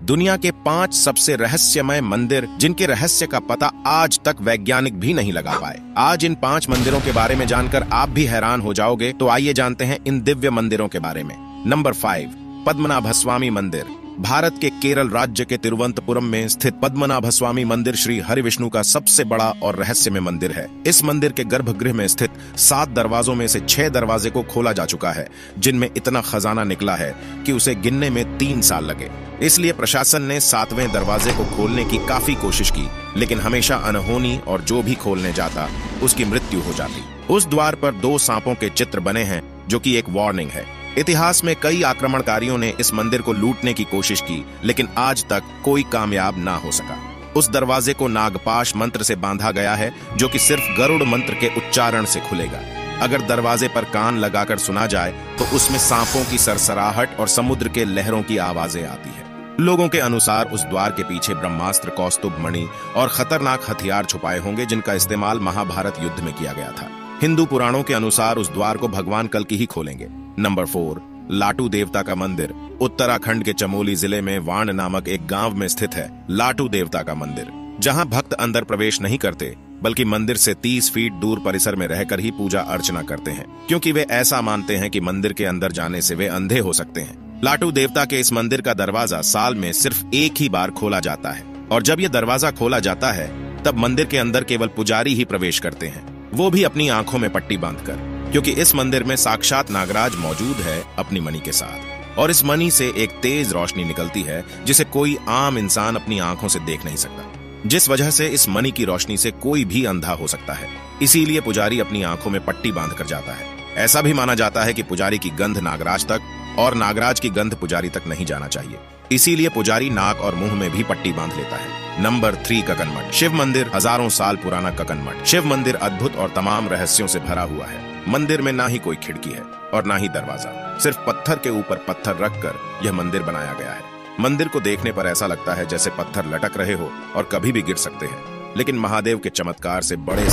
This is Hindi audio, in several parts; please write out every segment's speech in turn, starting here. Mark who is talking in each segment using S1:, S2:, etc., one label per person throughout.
S1: दुनिया के 5 सबसे रहस्यमय मंदिर जिनके रहस्य का पता आज तक वैज्ञानिक भी नहीं लगा पाए। आज इन 5 मंदिरों के बारे में जानकर आप भी हैरान हो जाओगे। तो आइए जानते हैं इन दिव्य मंदिरों के बारे में। नंबर 5, पद्मनाभस्वामी मंदिर। भारत के केरल राज्य के तिरुवनंतपुरम में स्थित पद्मनाभस्वामी मंदिर श्री हरिविष्णु का सबसे बड़ा और रहस्यमय मंदिर है। इस मंदिर के गर्भगृह में स्थित 7 दरवाजों में से 6 दरवाजे को खोला जा चुका है, जिनमें इतना खजाना निकला है कि उसे गिनने में 3 साल लगे। इसलिए प्रशासन ने 7वें दरवाजे को खोलने की काफी कोशिश की, लेकिन हमेशा अनहोनी और जो भी खोलने जाता उसकी मृत्यु हो जाती। उस द्वार पर 2 सांपों के चित्र बने हैं, जो कि एक वार्निंग है। इतिहास में कई आक्रमणकारियों ने इस मंदिर को लूटने की कोशिश की, लेकिन आज तक कोई कामयाब ना हो सका। उस दरवाजे को नागपाश मंत्र से बांधा गया है, जो कि सिर्फ गरुड़ मंत्र के उच्चारण से खुलेगा। अगर दरवाजे पर कान लगाकर सुना जाए तो उसमें सांपों की सरसराहट और समुद्र के लहरों की आवाजें आती है। लोगों के अनुसार उस द्वार के पीछे ब्रह्मास्त्र, कौस्तुभ मणि और खतरनाक हथियार छुपाए होंगे, जिनका इस्तेमाल महाभारत युद्ध में किया गया था। हिंदू पुराणों के अनुसार उस द्वार को भगवान कल्कि ही खोलेंगे। नंबर 4, लाटू देवता का मंदिर। उत्तराखंड के चमोली जिले में वाण नामक एक गांव में स्थित है लाटू देवता का मंदिर, जहां भक्त अंदर प्रवेश नहीं करते, बल्कि मंदिर से 30 फीट दूर परिसर में रहकर ही पूजा अर्चना करते हैं, क्योंकि वे ऐसा मानते हैं कि मंदिर के अंदर जाने से वे अंधे हो सकते हैं। लाटू देवता के इस मंदिर का दरवाजा साल में सिर्फ एक ही बार खोला जाता है, और जब यह दरवाजा खोला जाता है तब मंदिर के अंदर केवल पुजारी ही प्रवेश करते हैं, वो भी अपनी आंखों में पट्टी बांधकर, क्योंकि इस मंदिर में साक्षात नागराज मौजूद है अपनी मणि के साथ, और इस मणि से एक तेज रोशनी निकलती है जिसे कोई आम इंसान अपनी आंखों से देख नहीं सकता, जिस वजह से इस मणि की रोशनी से कोई भी अंधा हो सकता है। इसीलिए पुजारी अपनी आंखों में पट्टी बांधकर जाता है। ऐसा भी माना जाता है कि पुजारी की गंध नागराज तक और नागराज की गंध पुजारी तक नहीं जाना चाहिए, इसीलिए पुजारी नाक और मुंह में भी पट्टी बांध लेता है। नंबर 3, ककन मठ। शिव मंदिर। हजारों साल पुराना ककन मठ। शिव मंदिर अद्भुत और तमाम रहस्यों से भरा हुआ है। मंदिर में ना ही कोई खिड़की है और ना ही दरवाजा, सिर्फ पत्थर के ऊपर पत्थर रखकर यह मंदिर बनाया गया है। मंदिर को देखने पर ऐसा लगता है जैसे पत्थर लटक रहे हो और कभी भी गिर सकते हैं, लेकिन महादेव के चमत्कार से बड़े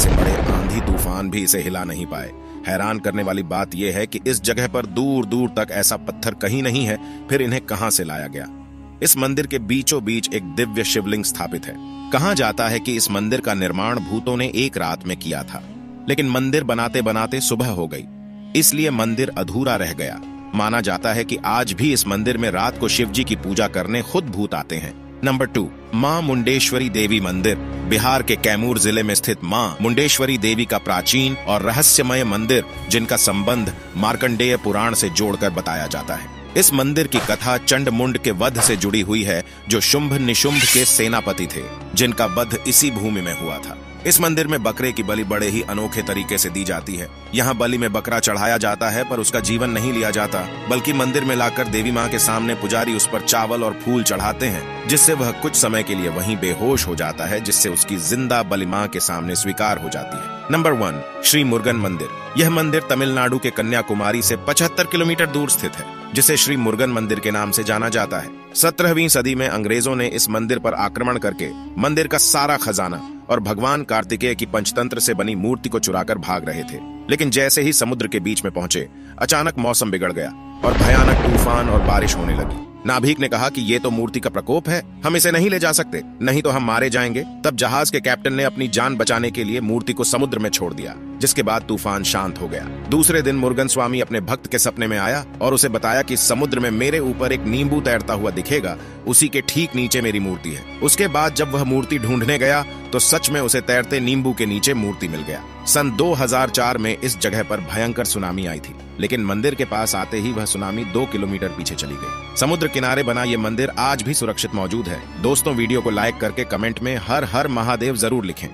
S1: आंधी तूफान भी इसे हिला नहीं पाए। हैरान करने वाली बात यह है कि इस जगह पर दूर दूर तक ऐसा पत्थर कहीं नहीं है, फिर इन्हें कहां से लाया गया। इस मंदिर के बीचों बीच एक दिव्य शिवलिंग स्थापित है। कहा जाता है कि इस मंदिर का निर्माण भूतों ने एक रात में किया था, लेकिन मंदिर बनाते बनाते सुबह हो गई, इसलिए मंदिर अधूरा रह गया। माना जाता है कि आज भी इस मंदिर में रात को शिव जी की पूजा करने खुद भूत आते हैं। नंबर 2, मां मुंडेश्वरी देवी मंदिर। बिहार के कैमूर जिले में स्थित मां मुंडेश्वरी देवी का प्राचीन और रहस्यमय मंदिर, जिनका संबंध मार्कंडेय पुराण से जोड़कर बताया जाता है। इस मंदिर की कथा चंडमुंड के वध से जुड़ी हुई है, जो शुंभ निशुंभ के सेनापति थे, जिनका वध इसी भूमि में हुआ था। इस मंदिर में बकरे की बलि बड़े ही अनोखे तरीके से दी जाती है। यहाँ बलि में बकरा चढ़ाया जाता है, पर उसका जीवन नहीं लिया जाता, बल्कि मंदिर में लाकर देवी माँ के सामने पुजारी उस पर चावल और फूल चढ़ाते हैं, जिससे वह कुछ समय के लिए वहीं बेहोश हो जाता है, जिससे उसकी जिंदा बलि माँ के सामने स्वीकार हो जाती है। नंबर 1, श्री मुरुगन मंदिर। यह मंदिर तमिलनाडु के कन्याकुमारी से 75 किलोमीटर दूर स्थित है, जिसे श्री मुरुगन मंदिर के नाम से जाना जाता है। 17वीं सदी में अंग्रेजों ने इस मंदिर पर आक्रमण करके मंदिर का सारा खजाना और भगवान कार्तिकेय की पंचतंत्र से बनी मूर्ति को चुराकर भाग रहे थे, लेकिन जैसे ही समुद्र के बीच में पहुंचे, अचानक मौसम बिगड़ गया और भयानक तूफान और बारिश होने लगी। नाभिक ने कहा कि ये तो मूर्ति का प्रकोप है, हम इसे नहीं ले जा सकते, नहीं तो हम मारे जाएंगे। तब जहाज के कैप्टन ने अपनी जान बचाने के लिए मूर्ति को समुद्र में छोड़ दिया, जिसके बाद तूफान शांत हो गया। दूसरे दिन मुरुगन स्वामी अपने भक्त के सपने में आया और उसे बताया कि समुद्र में मेरे ऊपर एक नींबू तैरता हुआ दिखेगा, उसी के ठीक नीचे मेरी मूर्ति है। उसके बाद जब वह मूर्ति ढूंढने गया तो सच में उसे तैरते नींबू के नीचे मूर्ति मिल गया। सन 2004 में इस जगह पर भयंकर सुनामी आई थी, लेकिन मंदिर के पास आते ही वह सुनामी 2 किलोमीटर पीछे चली गई। समुद्र किनारे बना ये मंदिर आज भी सुरक्षित मौजूद है। दोस्तों, वीडियो को लाइक करके कमेंट में हर हर महादेव जरूर लिखें।